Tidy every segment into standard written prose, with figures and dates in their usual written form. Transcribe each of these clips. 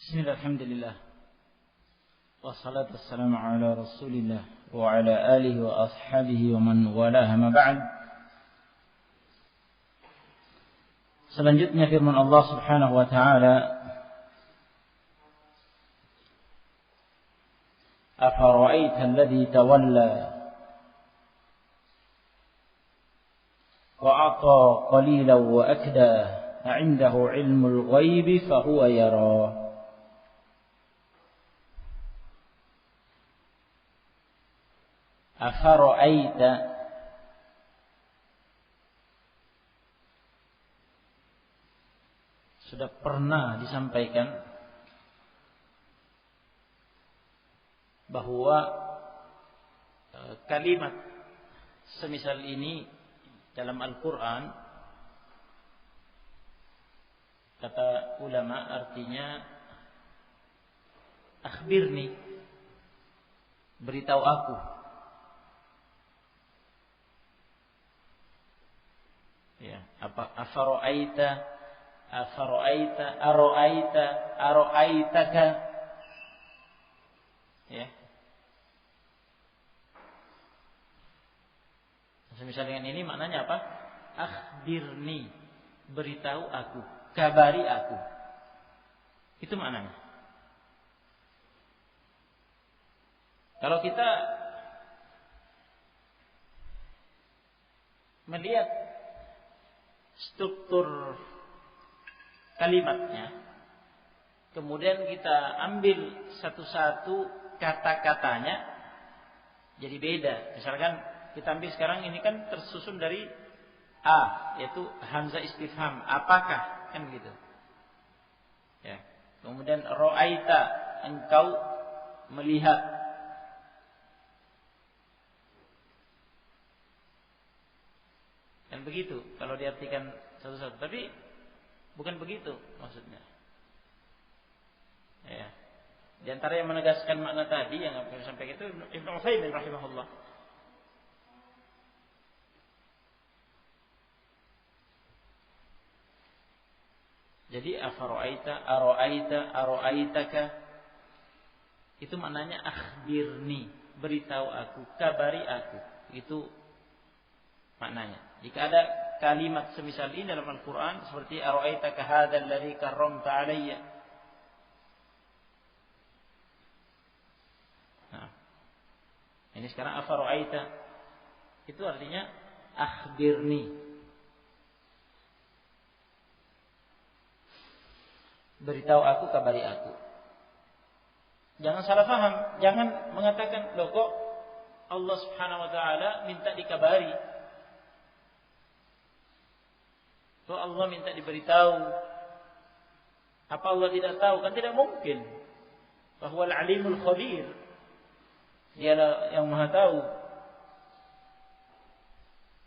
Bismillah, alhamdulillah. Wassalatu wassalamu ala rasulillah wa ala alihi wa ashabihi wa man walaha ma ba'd. Selanjutnya firman Allah Subhanahu wa ta'ala, afara'aita alladhi tawalla wa a'ta qalilan wa akda a'indahu ilmul ghaibi fahuwa yara. Afara'aita, sudah pernah disampaikan bahwa kalimat semisal ini dalam Al-Quran, kata ulama artinya akhbirni, beritahu aku. Ya, apa afara'aita, ara'aitaka, ya. Semisal dengan ini maknanya apa? Akhbirni, beritahu aku, kabari aku. Itu maknanya. Kalau kita melihat struktur kalimatnya, kemudian kita ambil satu-satu kata-katanya, jadi beda. Misalkan kita ambil sekarang ini kan tersusun dari A, yaitu hamzah istifham, apakah, kan gitu. Ya. Kemudian ra'aita, engkau melihat. Dan begitu kalau diartikan satu-satu, tapi bukan begitu maksudnya. Ya. Di antara yang menegaskan makna tadi yang saya sampaikan itu Ibnu Utsaimin rahimahullah. Jadi afara'aita, ara'aitaka, itu maknanya akhbirni, beritahu aku, kabari aku. Itu maknanya. Jika ada kalimat semisal ini dalam Al-Quran, seperti ara'aitaka hadzal ladzi karramta 'alayya. Nah, ini sekarang afara'aita, itu artinya akhbirni, beritahu aku, kabari aku. Jangan salah paham, jangan mengatakan, loh kok Allah Subhanahu wa ta'ala minta dikabari, kok Allah minta diberitahu. Apa Allah tidak tahu? Kan tidak mungkin. Bahwa al-alimul khabir, dialah yang maha tahu.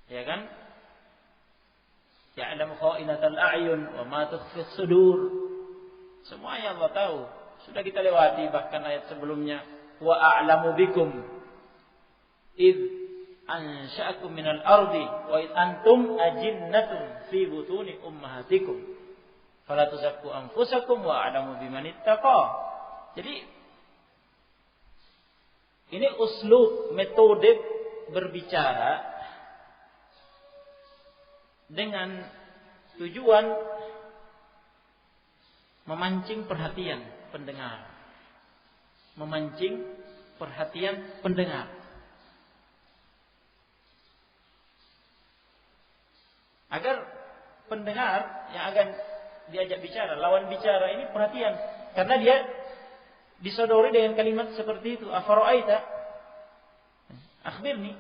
Ya kan? Ya'lamu kha'inatal a'yun wa ma tukhfis sudur. Semuanya Allah tahu. Sudah kita lewati bahkan ayat sebelumnya. Wa a'lamu bikum id ansha'akum minal ardi wa id antum ajinnatun fi butuni ummahatikum fala tuzakku anfusakum wa a'lamu biman ittaqa. Jadi ini uslub, metode berbicara dengan tujuan memancing perhatian pendengar. Memancing perhatian pendengar. Agar pendengar yang akan diajak bicara, lawan bicara ini perhatian. Karena dia disodori dengan kalimat seperti itu. Afara'aita, akhbirni,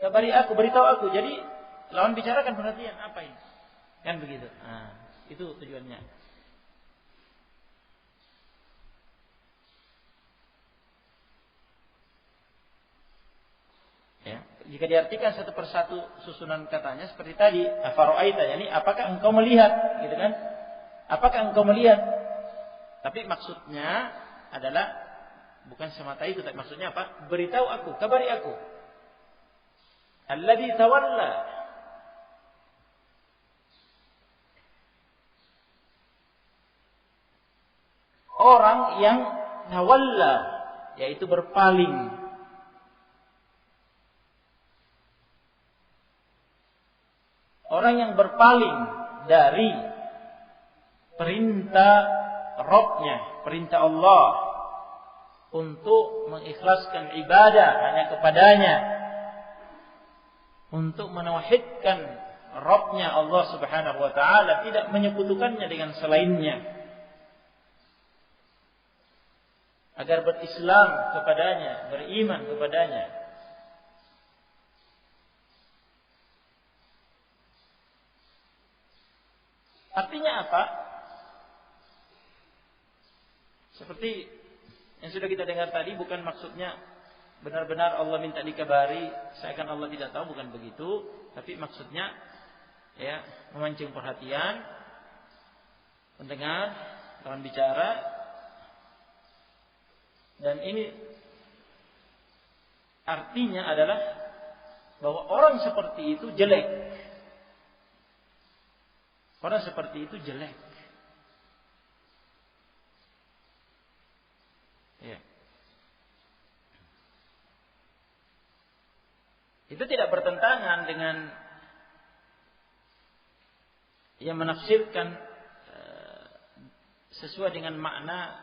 kabari aku, beritahu aku. Jadi lawan bicara kan perhatian, apa ini? Kan begitu. Nah, itu tujuannya. Ya, jika diartikan satu persatu susunan katanya seperti tadi, afara'aita, yani apakah engkau melihat, gitu kan? Apakah engkau melihat? Tapi maksudnya adalah bukan semata itu, tapi maksudnya apa? Beritahu aku, kabari aku. Alladzi tawalla, orang yang tawalla, yaitu berpaling. Orang yang berpaling dari perintah Rabb-nya, perintah Allah untuk mengikhlaskan ibadah hanya kepadanya, untuk menauhidkan Rabb-nya Allah Subhanahu wa taala, tidak menyekutukannya dengan selainnya, agar berislam kepadanya, beriman kepadanya. Artinya apa? Seperti yang sudah kita dengar tadi, bukan maksudnya benar-benar Allah minta dikabari seakan Allah tidak tahu, bukan begitu. Tapi maksudnya ya, memancing perhatian pendengar, lawan bicara. Dan ini artinya adalah bahwa orang seperti itu jelek. Orang seperti itu jelek. Ya. Itu tidak bertentangan dengan yang menafsirkan sesuai dengan makna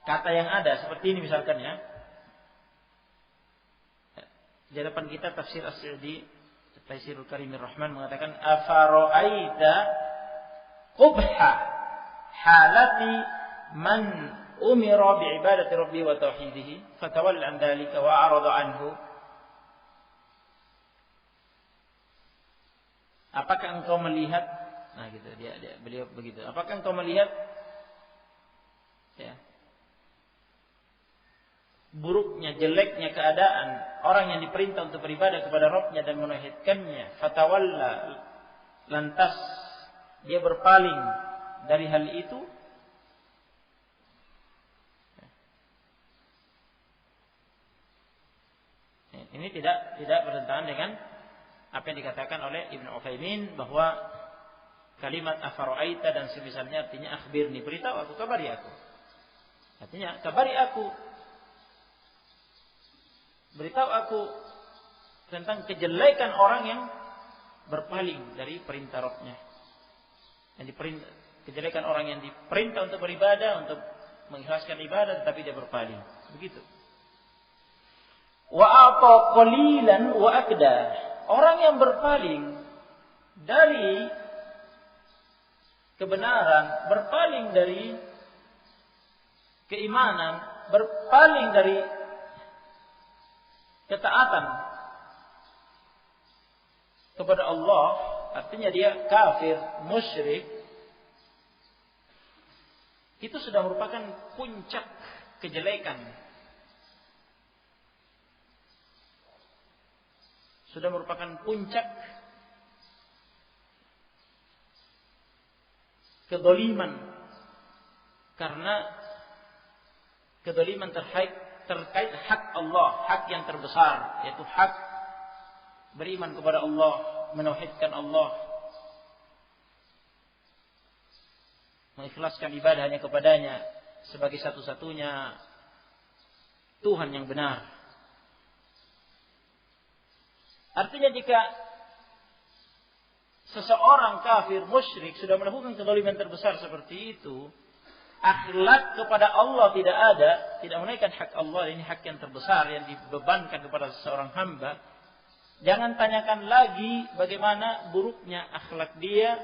kata yang ada. Seperti ini misalkan ya. Di hadapan kita tafsir As-Sa'di, Taisirul Karimir Rahman mengatakan, afara'aita qubha halati man umira bi'ibadati rabbi wa tauhidihi fatawalla an dzalika wa a'rada anhu. Apakah engkau melihat, nah gitu beliau begitu. Apakah engkau melihat ya, buruknya, jeleknya keadaan orang yang diperintah untuk beribadah kepada Rabb-nya dan menauhidkannya, fatawalla, lantas dia berpaling dari hal itu. Ini tidak bertentangan dengan apa yang dikatakan oleh Ibnu Utsaimin bahwa kalimat afara'aita dan semisalnya artinya akhbirni, beritahu aku, kabari aku. Artinya kabari aku, beritahu aku tentang kejelekan orang yang berpaling dari perintah Rabb-nya. Kejelekan orang yang diperintah untuk beribadah, untuk mengikhlaskan ibadah, tetapi dia berpaling. Begitu. Wa a'ta qalilan wa akda. Orang yang berpaling dari kebenaran, berpaling dari keimanan, berpaling dari ketaatan kepada Allah, artinya dia kafir, musyrik, itu sudah merupakan puncak kejelekan. Sudah merupakan puncak kedoliman. Karena kedoliman terkait hak Allah, hak yang terbesar, yaitu hak beriman kepada Allah, menauhidkan Allah, mengikhlaskan ibadah hanya kepadanya sebagai satu-satunya Tuhan yang benar. Artinya jika seseorang kafir, musyrik sudah melakukan kezaliman terbesar seperti itu, akhlak kepada Allah tidak ada, tidak menaikkan hak Allah, ini hak yang terbesar yang dibebankan kepada seseorang hamba. Jangan tanyakan lagi bagaimana buruknya akhlak dia,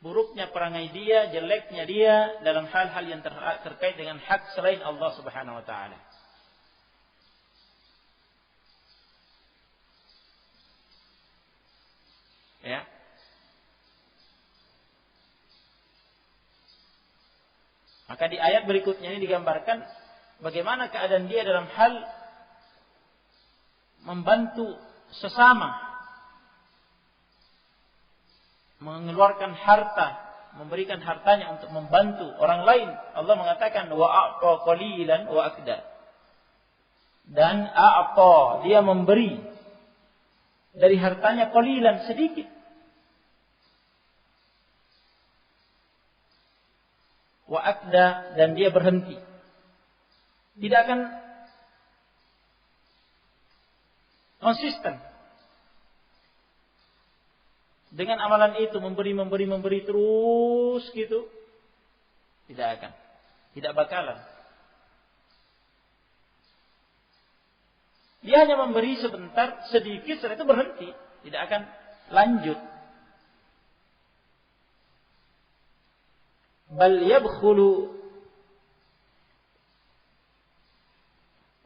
buruknya perangai dia, jeleknya dia dalam hal-hal yang terkait dengan hak selain Allah Subhanahu wa taala. Ya. Maka di ayat berikutnya ini digambarkan bagaimana keadaan dia dalam hal membantu sesama, mengeluarkan harta, memberikan hartanya untuk membantu orang lain. Allah mengatakan wa a'ta qalilan wa akda. Dan a'ta, dia memberi dari hartanya qalilan, sedikit. wa akda, dan dia berhenti. Tidak akan konsisten dengan amalan itu, memberi terus gitu. Tidak akan, tidak bakalan. Dia hanya memberi sebentar, sedikit, setelah itu berhenti, tidak akan lanjut. Bal yabkhulu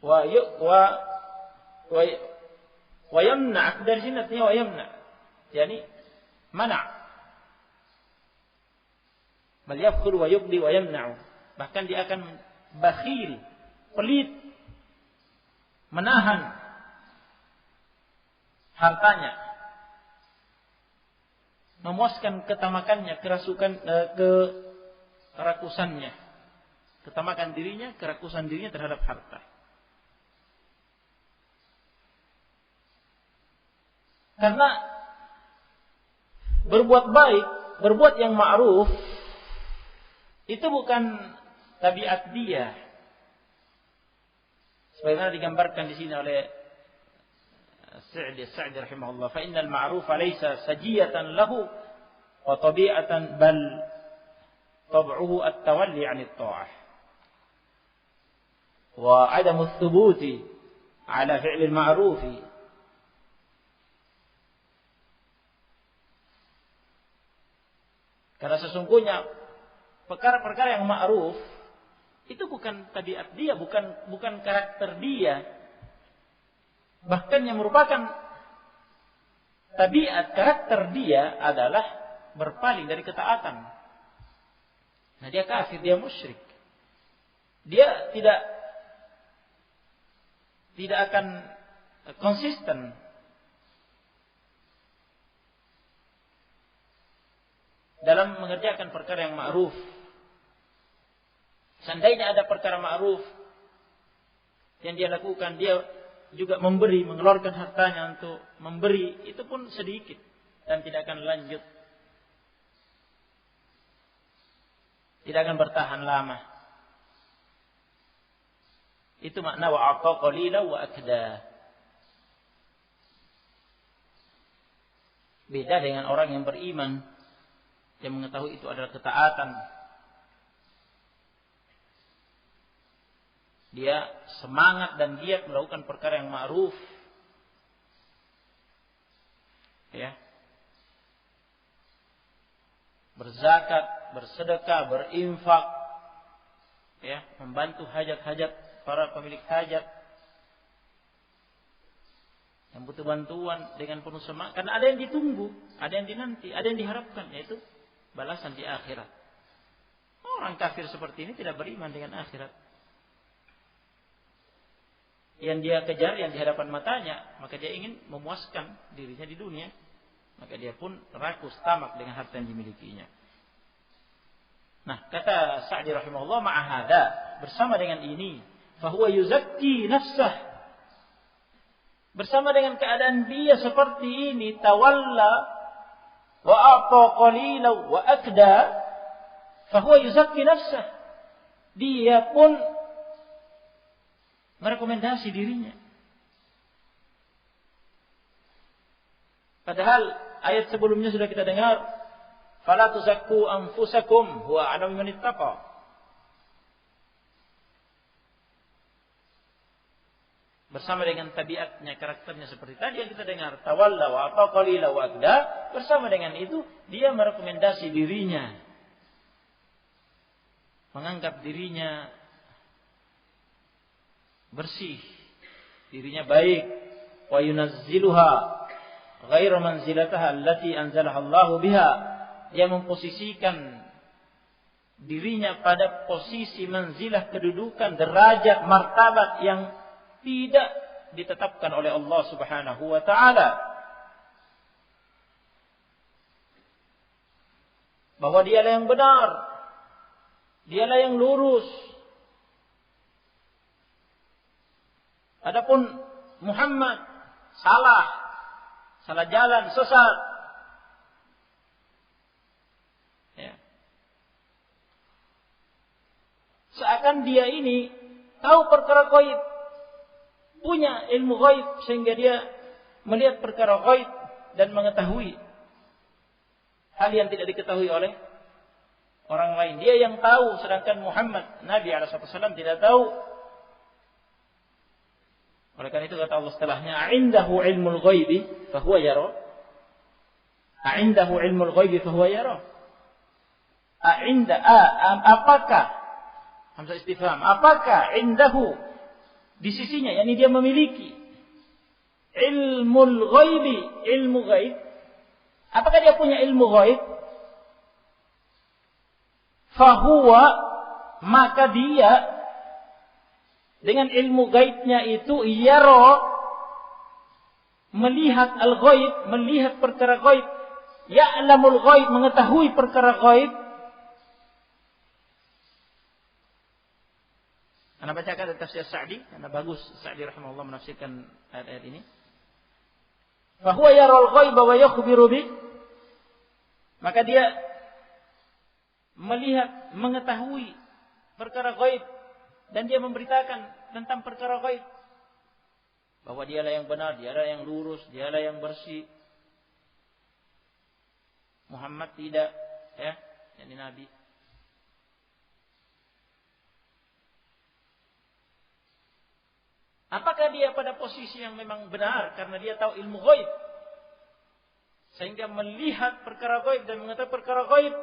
wa yamna, dari sini artinya wa yamna, yani mana. Bal yabkhulu wa yubdi wa yamna'u, bahkan dia akan bakhil, pelit, menahan hartanya, memuaskan ketamakannya, kerakusannya, ketamakan dirinya, kerakusan dirinya terhadap harta. Karena berbuat baik, berbuat yang ma'ruf, itu bukan tabiat dia. Sebagaimana digambarkan di sini oleh Sa'di rahimahullah, fa innal ma'rufa laysa sajiyatan lahu wa tabi'atan, bal tab'uhu at-tawalli 'anit ta'ah wa 'adamu ats-thubuti 'ala fi'li al-ma'ruf. Karena sesungguhnya perkara-perkara yang ma'ruf itu bukan tabiat dia, bukan karakter dia. Bahkan yang merupakan tabiat karakter dia adalah berpaling dari ketaatan. Nah, dia kafir, dia musyrik. Dia tidak akan konsisten dalam mengerjakan perkara yang ma'ruf. Seandainya ada perkara ma'ruf yang dia lakukan, dia juga memberi, mengeluarkan hartanya untuk memberi, itu pun sedikit dan tidak akan lanjut, tidak akan bertahan lama. Itu makna wa'ata qalila wa akda. Beda dengan orang yang beriman, yang mengetahui itu adalah ketaatan. Dia semangat dan giat melakukan perkara yang ma'ruf. Ya. Berzakat, bersedekah, berinfak. Ya, membantu hajat-hajat para pemilik hajat yang butuh bantuan dengan penuh semangat. Karena ada yang ditunggu, ada yang dinanti, ada yang diharapkan, yaitu balasan di akhirat. Orang kafir seperti ini tidak beriman dengan akhirat. Yang dia kejar, yang di hadapan matanya, maka dia ingin memuaskan dirinya di dunia. Maka dia pun rakus, tamak dengan harta yang dimilikinya. Nah, kata Sa'di rahimahullah, ma'ahada, bersama dengan ini, fahuwa yuzakki nafsah. Bersama dengan keadaan dia seperti ini, tawalla wa a'ta qalila wa akda, fahuwa yuzakki nafsah. Dia pun merekomendasi dirinya. Padahal ayat sebelumnya sudah kita dengar, fala tuzakku anfusakum huwa a'lamu biman ittaqa. Bersama dengan tabiatnya, karakternya seperti tadi yang kita dengar, tawalla wa ata qalila wa akda, bersama dengan itu dia merekomendasi dirinya, menganggap dirinya bersih, dirinya baik, wa yunazziluha ghairu manzilataha allati anzalaha Allahu biha. Dia memposisikan dirinya pada posisi manzilah, kedudukan, derajat, martabat yang tidak ditetapkan oleh Allah Subhanahu wa taala. Bahwa dialah yang benar, dialah yang lurus. Adapun Muhammad salah jalan, sesat. Ya. seakan-akan dia ini tahu perkara ghaib, punya ilmu ghaib sehingga dia melihat perkara ghaib dan mengetahui hal yang tidak diketahui oleh orang lain. Dia yang tahu, sedangkan Muhammad Nabi SAW tidak tahu. Oleh karena itu kata Allah setelahnya, "A'indahu ilmul ghaibi fahuwa yara." A'indahu ilmul ghaibi fahuwa yara. Apakah? Hamzah istifham. Apakah indahu di sisinya, yakni dia memiliki ilmul ghaibi, ilmu ghaib? Apakah dia punya ilmu ghaib? Fahuwa, maka dia dengan ilmu gaibnya itu yara, melihat al-ghaib, melihat perkara ghaib, ya'lamul ghaib, mengetahui perkara ghaib. Anda bacakan dari tafsir Sa'di, karena bagus Sa'di rahimahullah menafsirkan ayat-ayat ini. Fahuwa yaral ghaib wa yakhbiru bi, maka dia melihat, mengetahui perkara ghaib dan dia memberitakan tentang perkara ghaib, bahwa dialah yang benar, dialah yang lurus, dialah yang bersih. Muhammad tidak, ya, yakni Nabi. Apakah dia pada posisi yang memang benar karena dia tahu ilmu ghaib sehingga melihat perkara ghaib dan mengetahui perkara ghaib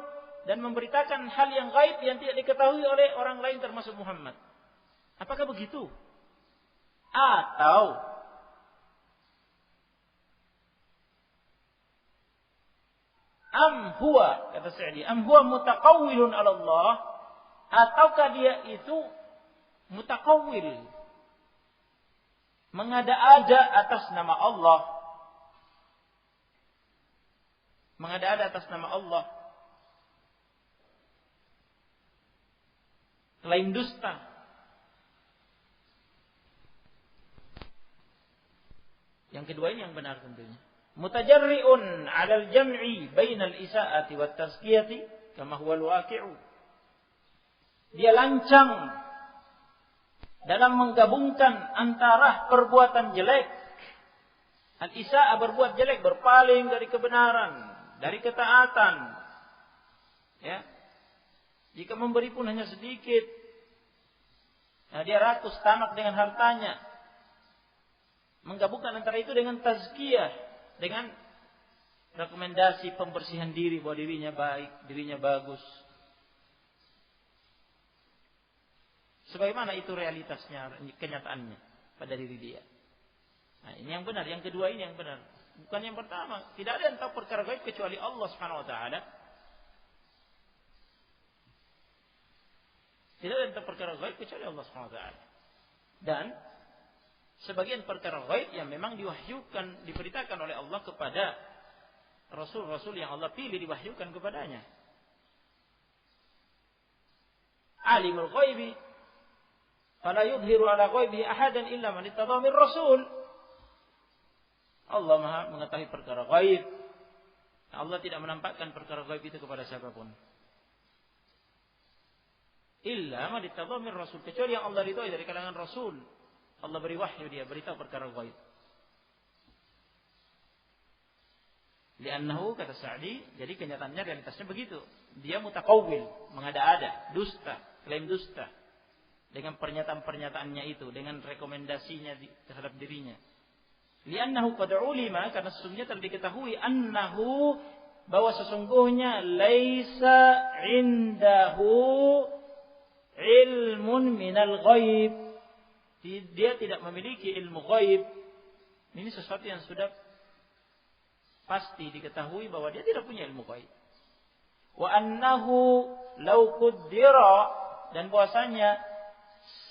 dan memberitakan hal yang ghaib yang tidak diketahui oleh orang lain termasuk Muhammad? Apakah begitu? Atau huwa, kata Sa'di, huwa mutaqawwilun 'ala Allah, ataukah dia itu mutaqawwil, mengada-ada atas nama Allah, mengada-ada atas nama Allah, klaim dusta. Yang kedua ini yang benar tentunya. Mutajarri'un 'alal jam'i bainal isa'ati wat tazkiyati kama huwa al-waqi'u. Dia lancang dalam menggabungkan antara perbuatan jelek, al-isa'ah berbuat jelek, berpaling dari kebenaran, dari ketaatan. Ya. Jika memberi pun hanya sedikit. Nah, dia rakus tamak dengan hartanya. Menggabungkan antara itu dengan tazkiyah, dengan rekomendasi pembersihan diri bahwa dirinya baik, dirinya bagus. Sebagaimana itu realitasnya, kenyataannya pada diri dia. Nah, ini yang benar. Yang kedua ini yang benar. Bukan yang pertama. Tidak ada yang tahu perkara gaib kecuali Allah Subhanahu wa taala. Tidak ada yang tahu perkara gaib kecuali Allah Subhanahu wa taala. Dan sebagian perkara gaib yang memang diwahyukan, diberitakan oleh Allah kepada rasul-rasul yang Allah pilih, diwahyukan kepadanya. Alimul ghaibi fala yudhiru ala ghaibihi ahadan illa man ittaba min rasul. Allah Maha mengetahui perkara gaib. Allah tidak menampakkan perkara gaib itu kepada siapapun. Illa man ittaba min rasul, kecuali yang Allah ridhoi dari kalangan rasul. Allah beri wahyu, dia beritahu perkara gaib. Li'annahu, kata Sa'di, jadi kenyataannya realitasnya begitu. Dia mutaqawwil, mengada-ada, dusta, klaim dusta. Dengan pernyataan-pernyataannya itu, dengan rekomendasinya terhadap dirinya. Li'annahu qad ulima, karena sesungguhnya telah diketahui annahu, bahwa sesungguhnya laisa indahu ilmun minal ghaib. Dia tidak memiliki ilmu ghaib. Ini sesuatu yang sudah pasti diketahui bahwa dia tidak punya ilmu ghaib. Wa annahu law qaddara, dan bahwasanya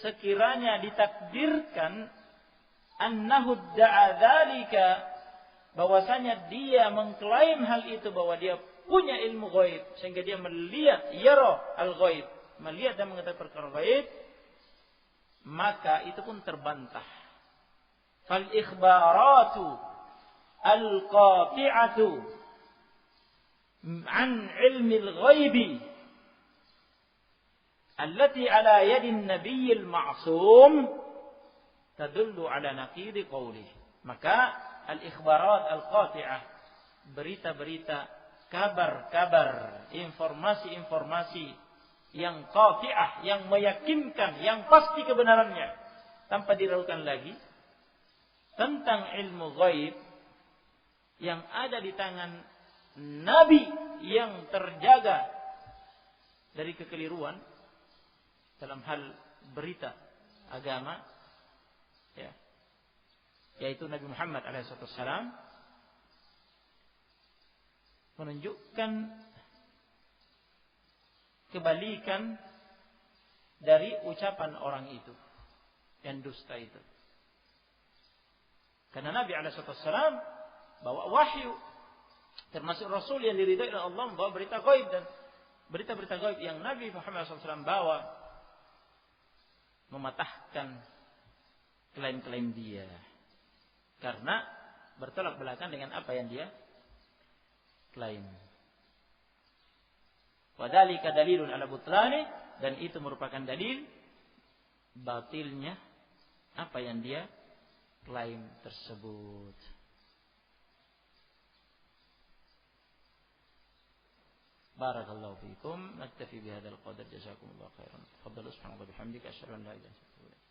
sekiranya ditakdirkan annahu da'a dzalika, bahwasanya dia mengklaim hal itu bahwa dia punya ilmu ghaib sehingga dia melihat yara al-ghaib, melihat dan mengetahui perkara ghaib, maka itu pun terbantah. Fal ikhbaratu al-qati'atu an ilmi al-ghaibi allati ala yadin nabiyil ma'sum tadullu ala naqidi qawlihi. Maka al-ikhbarat al-qati'ah, berita-berita, kabar-kabar, informasi-informasi yang qati'ah, yang meyakinkan, yang pasti kebenarannya tanpa diragukan lagi tentang ilmu ghaib yang ada di tangan Nabi yang terjaga dari kekeliruan dalam hal berita agama, ya, yaitu Nabi Muhammad alaihissalam, menunjukkan kebalikan dari ucapan orang itu yang dusta itu. Karena Nabi alaihissalam bawa wahyu, termasuk Rasul yang diridhai oleh Allah, membawa berita gaib, dan berita-berita gaib yang Nabi Muhammad SAW bawa mematahkan klaim-klaim dia, karena bertolak belakang dengan apa yang dia klaim. Wadzalika dalilun ala butlani, dan itu merupakan dalil batilnya apa yang dia klaim tersebut. Barakallahu fiikum. Naktafi bihadzal qadar. Jazakumullahu khairan. Tafadhalu subhanallahi wa bihamdihi, asyhadu an la ilaha illa anta